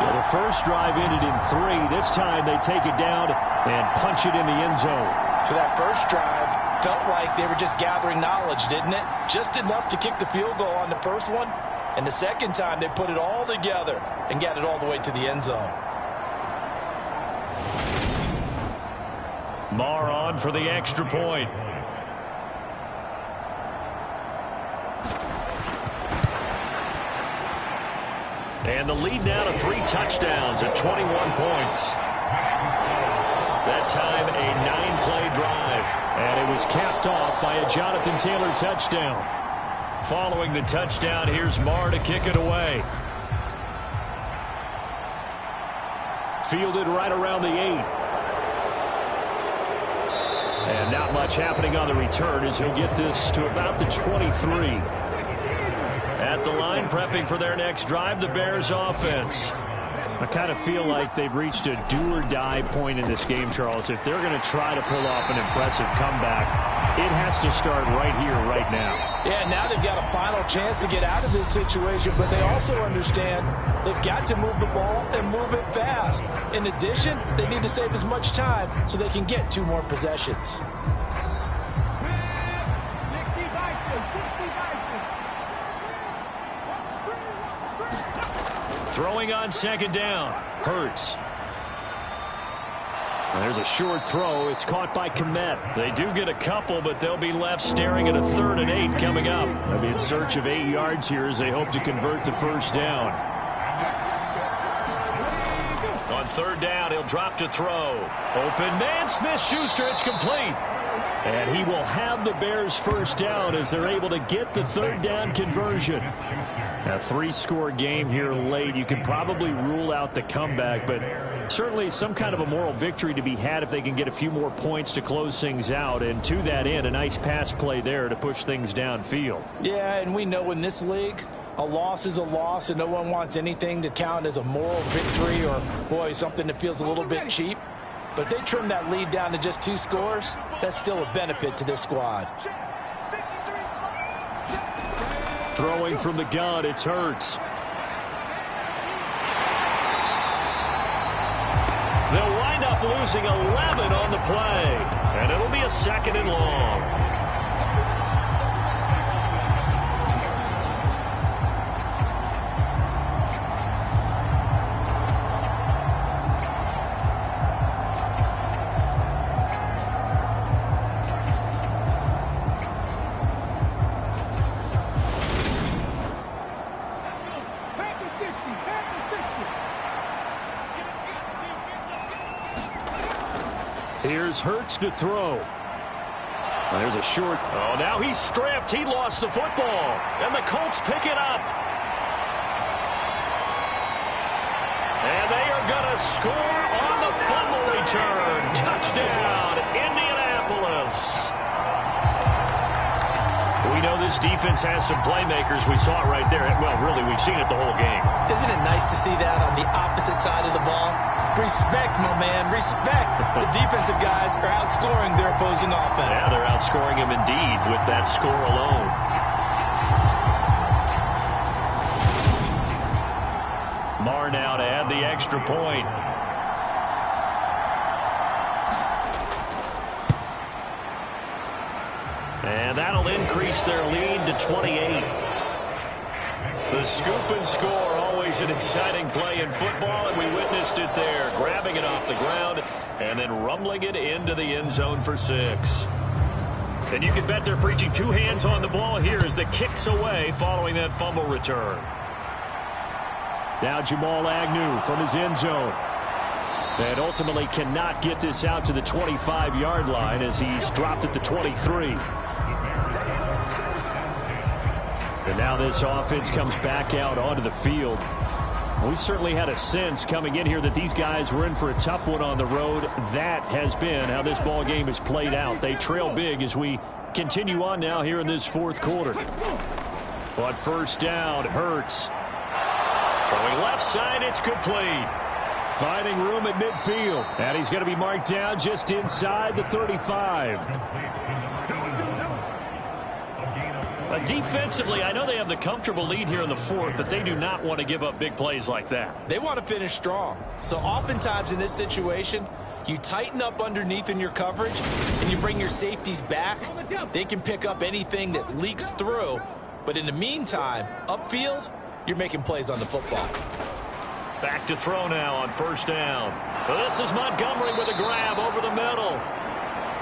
So the first drive ended in 3. This time they take it down and punch it in the end zone. So that first drive felt like they were just gathering knowledge, didn't it? Just enough to kick the field goal on the first one. And the second time they put it all together and got it all the way to the end zone. Marr on for the extra point. And the lead now to 3 touchdowns at 21 points. That time a 9-play drive. And it was capped off by a Jonathan Taylor touchdown. Following the touchdown, here's Marr to kick it away. Fielded right around the 8. And not much happening on the return as he'll get this to about the 23. At the line, prepping for their next drive, the Bears offense. I kind of feel like they've reached a do-or-die point in this game, Charles. If they're going to try to pull off an impressive comeback, it has to start right here, right now. Yeah, now they've got a final chance to get out of this situation, but they also understand they've got to move the ball and move it fast. In addition, they need to save as much time so they can get 2 more possessions. Throwing on second down. Hurts. There's a short throw. It's caught by Kmet. They do get a couple, but they'll be left staring at a 3rd and 8 coming up. They'll be in search of 8 yards here as they hope to convert the first down. On 3rd down, he'll drop to throw. Open man, Smith-Schuster. It's complete. And he will have the Bears first down as they're able to get the 3rd down conversion. A 3-score game here late. You can probably rule out the comeback, but certainly some kind of a moral victory to be had if they can get a few more points to close things out. And to that end, a nice pass play there to push things downfield. Yeah, and we know in this league, a loss is a loss, and no one wants anything to count as a moral victory or, boy, something that feels a little bit cheap. But if they trim that lead down to just 2 scores, that's still a benefit to this squad. Throwing from the gun, it's Hurts. They'll wind up losing 11 on the play, and it'll be a 2nd and long. Here's Hurts to throw. There's a short. Oh, now he's stripped. He lost the football. And the Colts pick it up. And they are going to score on the fumble return. Touchdown, Indianapolis. We know this defense has some playmakers. We saw it right there. Well, really, we've seen it the whole game. Isn't it nice to see that on the opposite side of the ball? Respect, my man, respect. The defensive guys are outscoring their opposing offense. Yeah, they're outscoring him indeed with that score alone. Marr now to add the extra point. And that'll increase their lead to 28. The scoop and score, always an exciting play in football, and we witnessed it there, grabbing it off the ground and then rumbling it into the end zone for 6. And you can bet they're preaching 2 hands on the ball here as the kick's away following that fumble return. Now Jamal Agnew from his end zone. And ultimately cannot get this out to the 25-yard line as he's dropped at the 23. And now this offense comes back out onto the field. We certainly had a sense coming in here that these guys were in for a tough one on the road. That has been how this ball game has played out. They trail big as we continue on now here in this 4th quarter. But first down, Hurts. Throwing left side, it's complete. Finding room at midfield. And he's going to be marked down just inside the 35. Defensively, I know they have the comfortable lead here in the fourth, but they do not want to give up big plays like that. They want to finish strong. So oftentimes in this situation, you tighten up underneath in your coverage, and you bring your safeties back. They can pick up anything that leaks through. But in the meantime, upfield, you're making plays on the football. Back to throw now on first down. This is Montgomery with a grab over the middle.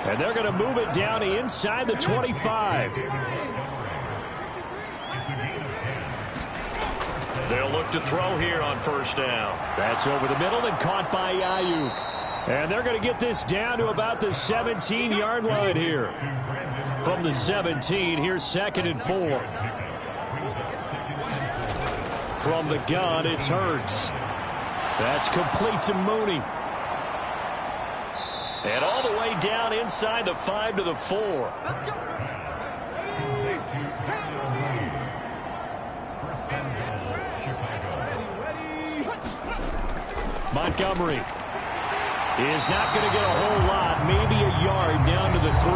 And they're going to move it down inside the 25. They'll look to throw here on first down. That's over the middle and caught by Ayuk. And they're going to get this down to about the 17-yard line here. From the 17, here's 2nd and 4. From the gun, it's Hurts. That's complete to Mooney. And all the way down inside the 5 to the 4. Montgomery is not going to get a whole lot, maybe a yard down to the 3.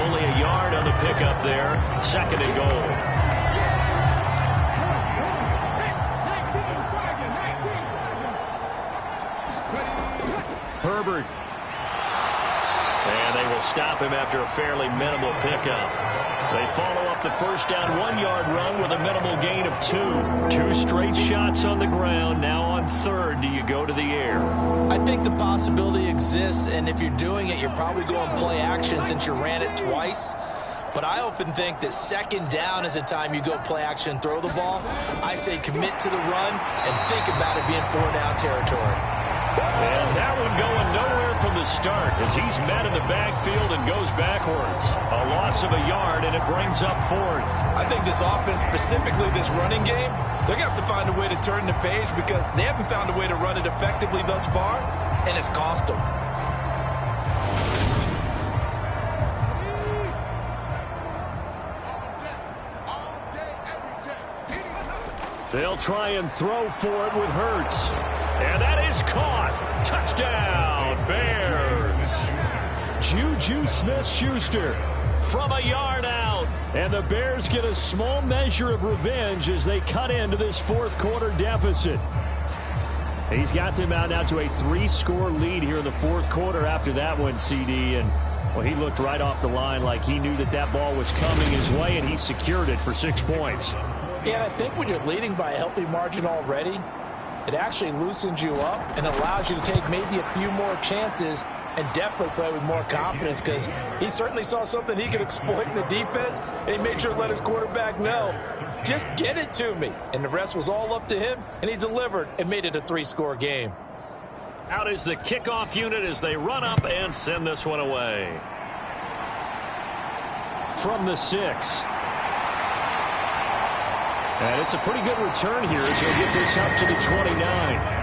Only a yard on the pickup there. 2nd and goal. Herbert. And they will stop him after a fairly minimal pickup. They follow up the first down 1-yard run with a minimal gain of 2. 2 straight shots on the ground. Now on 3rd, do you go to the air? I think the possibility exists, and if you're doing it, you're probably going play action since you ran it twice. But I often think that 2nd down is a time you go play action and throw the ball. I say commit to the run and think about it being 4-down territory. And that one going nowhere from the start as he's met in the backfield and goes backwards. A loss of a yard, and it brings up 4th. I think this offense, specifically this running game, they're going to have to find a way to turn the page because they haven't found a way to run it effectively thus far, and it's cost them. They'll try and throw for it with Hurts. And that is caught. Touchdown, Bears. Juju Smith-Schuster from a yard out. And the Bears get a small measure of revenge as they cut into this fourth-quarter deficit. He's got them out now to a 3-score lead here in the fourth quarter after that one, CD. And, well, he looked right off the line like he knew that that ball was coming his way, and he secured it for 6 points. Yeah, and I think when you're leading by a healthy margin already, it actually loosens you up and allows you to take maybe a few more chances and definitely play with more confidence because he certainly saw something he could exploit in the defense, and he made sure to let his quarterback know, just get it to me. And the rest was all up to him, and he delivered and made it a 3-score game. Out is the kickoff unit as they run up and send this one away. From the 6. And it's a pretty good return here as he'll get this up to the 29.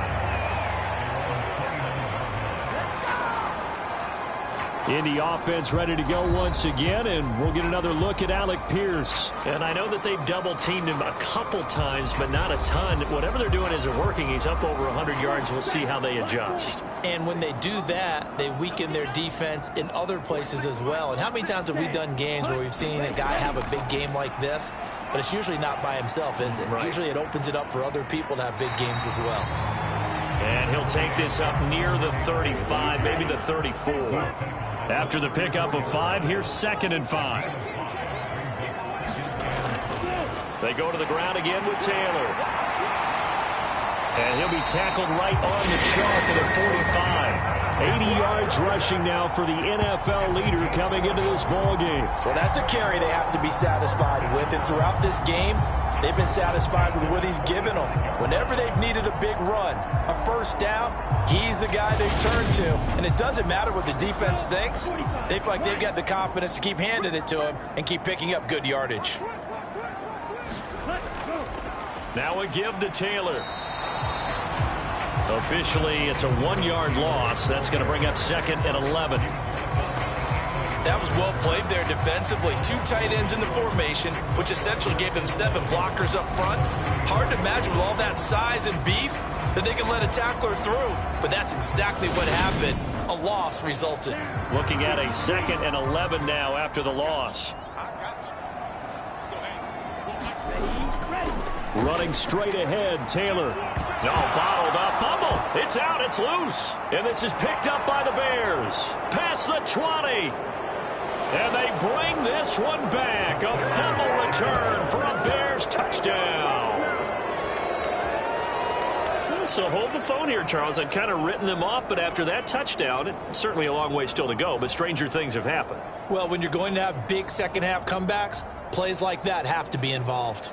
Indy offense ready to go once again, and we'll get another look at Alec Pierce. And I know that they've double-teamed him a couple times, but not a ton. Whatever they're doing isn't working. He's up over 100 yards. We'll see how they adjust. And when they do that, they weaken their defense in other places as well. And how many times have we done games where we've seen a guy have a big game like this, but it's usually not by himself, is it? Right. Usually it opens it up for other people to have big games as well. And he'll take this up near the 35, maybe the 34. After the pickup of 5, here's 2nd and 5. They go to the ground again with Taylor. And he'll be tackled right on the chalk at a 45. 80 yards rushing now for the NFL leader coming into this ball game. Well, that's a carry they have to be satisfied with. And throughout this game, they've been satisfied with what he's given them. Whenever they've needed a big run, a first down, he's the guy they've turned to. And it doesn't matter what the defense thinks. They feel like they've got the confidence to keep handing it to him and keep picking up good yardage. Now a give to Taylor. Officially, it's a 1-yard loss. That's going to bring up 2nd and 11. That was well played there defensively. 2 tight ends in the formation, which essentially gave them 7 blockers up front. Hard to imagine with all that size and beef, that they can let a tackler through. But that's exactly what happened. A loss resulted. Looking at a 2nd and 11 now after the loss. Running straight ahead, Taylor. No, bottled up. Fumble. It's out. It's loose. And this is picked up by the Bears. Past the 20. And they bring this one back. A fumble return for a Bears touchdown. So hold the phone here, Charles. I'd kind of written them off, but after that touchdown, it's certainly a long way still to go, but stranger things have happened. Well, when you're going to have big second-half comebacks, plays like that have to be involved.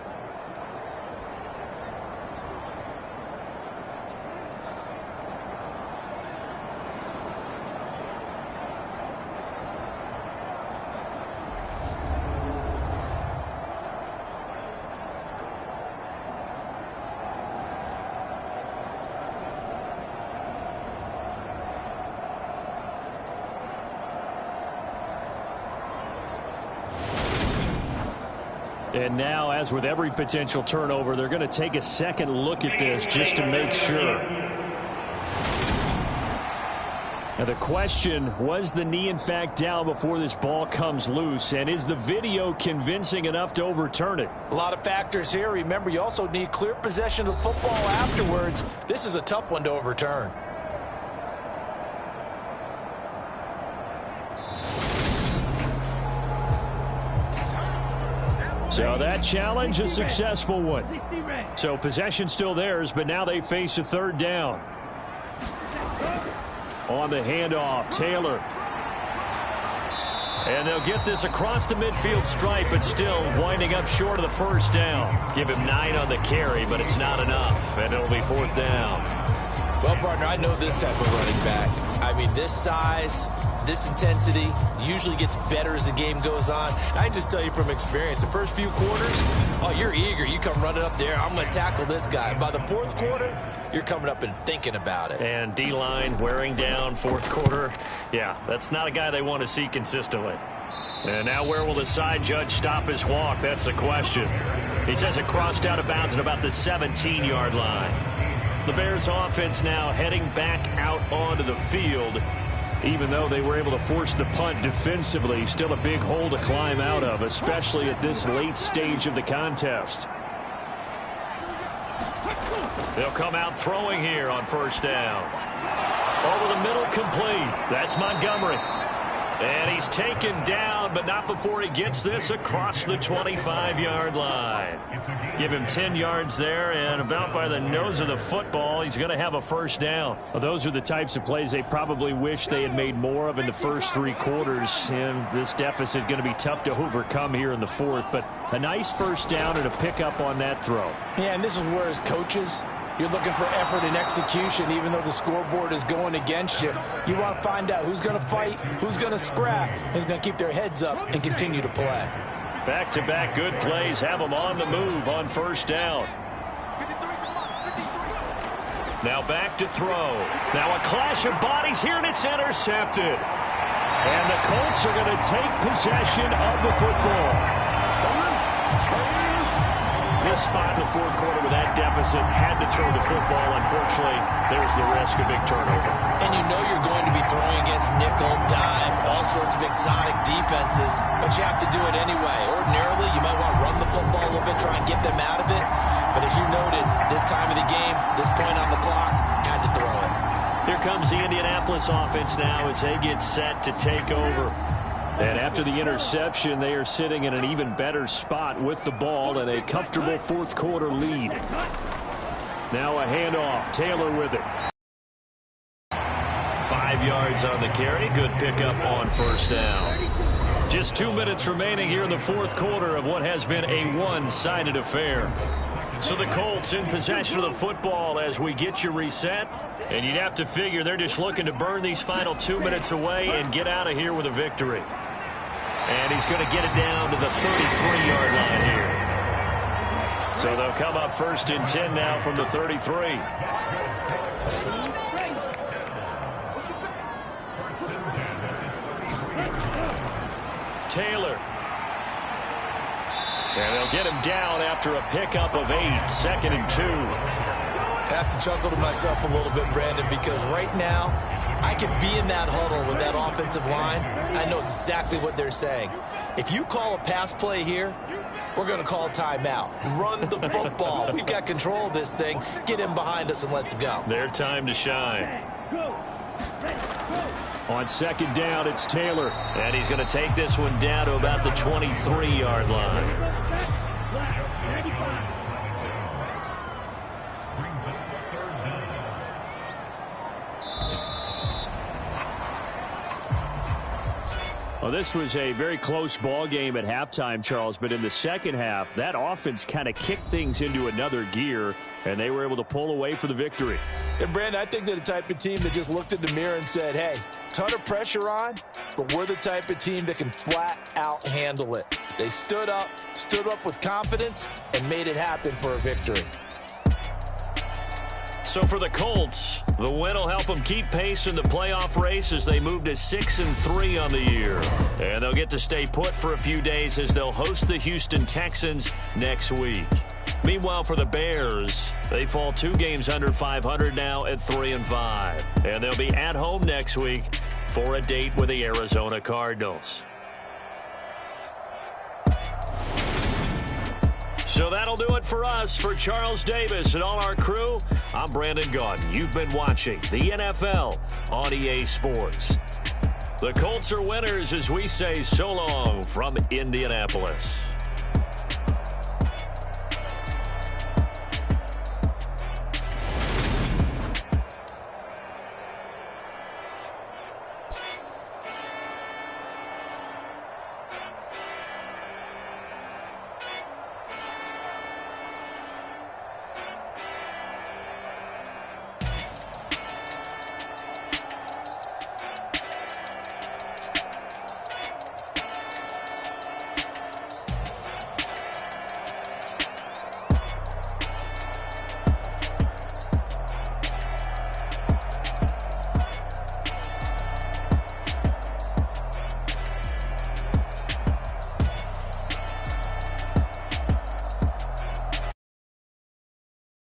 And now, as with every potential turnover, they're going to take a second look at this just to make sure. Now the question, was the knee in fact down before this ball comes loose? And is the video convincing enough to overturn it? A lot of factors here. Remember, you also need clear possession of the football afterwards. This is a tough one to overturn. So that challenge, a successful one. So possession still theirs, but now they face a 3rd down. On the handoff, Taylor. And they'll get this across the midfield stripe, but still winding up short of the 1st down. Give him 9 on the carry, but it's not enough, and it'll be 4th down. Well, partner, I know this type of running back. I mean, this size, this intensity usually gets better as the game goes on. And I just tell you from experience, the first few quarters, oh, you're eager. You come running up there, I'm going to tackle this guy. By the 4th quarter, you're coming up and thinking about it. And D-line wearing down 4th quarter. Yeah, that's not a guy they want to see consistently. And now where will the side judge stop his walk? That's the question. He says it crossed out of bounds at about the 17-yard line. The Bears offense now heading back out onto the field. Even though they were able to force the punt defensively, still a big hole to climb out of, especially at this late stage of the contest. They'll come out throwing here on 1st down. Over the middle, complete. That's Montgomery. And he's taken down, but not before he gets this across the 25-yard line. Give him 10 yards there, and about by the nose of the football, he's going to have a 1st down. Well, those are the types of plays they probably wish they had made more of in the first 3 quarters. And this deficit going to be tough to overcome here in the 4th. But a nice 1st down and a pickup on that throw. Yeah, and this is where, as coaches, you're looking for effort and execution, even though the scoreboard is going against you. You want to find out who's going to fight, who's going to scrap, who's going to keep their heads up and continue to play. Back-to-back good plays have them on the move on 1st down. Now back to throw. Now a clash of bodies here, and it's intercepted. And the Colts are going to take possession of the football. This spot in the 4th quarter with that deficit, had to throw the football. Unfortunately, there's the risk of big turnover. And you know you're going to be throwing against nickel, dime, all sorts of exotic defenses, but you have to do it anyway. Ordinarily, you might want to run the football a little bit, try and get them out of it. But as you noted, this time of the game, this point on the clock, had to throw it. Here comes the Indianapolis offense now as they get set to take over. And after the interception, they are sitting in an even better spot with the ball and a comfortable 4th quarter lead. Now a handoff. Taylor with it. 5 yards on the carry. Good pickup on 1st down. Just 2 minutes remaining here in the 4th quarter of what has been a one-sided affair. So the Colts in possession of the football as we get you reset. And you'd have to figure they're just looking to burn these final 2 minutes away and get out of here with a victory. And he's going to get it down to the 33-yard line here. So they'll come up 1st and 10 now from the 33. Taylor. And they'll get him down after a pickup of 8. 2nd and 2. I have to chuckle to myself a little bit, Brandon, because right now I could be in that huddle with that offensive line. I know exactly what they're saying. If you call a pass play here, we're going to call timeout. Run the football. We've got control of this thing. Get in behind us and let's go. Their time to shine. On second down, it's Taylor. And he's going to take this one down to about the 23-yard line. Well, this was a very close ball game at halftime, Charles, but in the second half, that offense kind of kicked things into another gear, and they were able to pull away for the victory. And, Brandon, I think they're the type of team that just looked in the mirror and said, hey, ton of pressure on, but we're the type of team that can flat out handle it. They stood up with confidence, and made it happen for a victory. So for the Colts, the win will help them keep pace in the playoff race as they move to 6-3 on the year. And they'll get to stay put for a few days as they'll host the Houston Texans next week. Meanwhile, for the Bears, they fall 2 games under 500 now at 3-5. And they'll be at home next week for a date with the Arizona Cardinals. So that'll do it for us. For Charles Davis and all our crew, I'm Brandon Gaudin. You've been watching the NFL on EA Sports. The Colts are winners as we say so long from Indianapolis.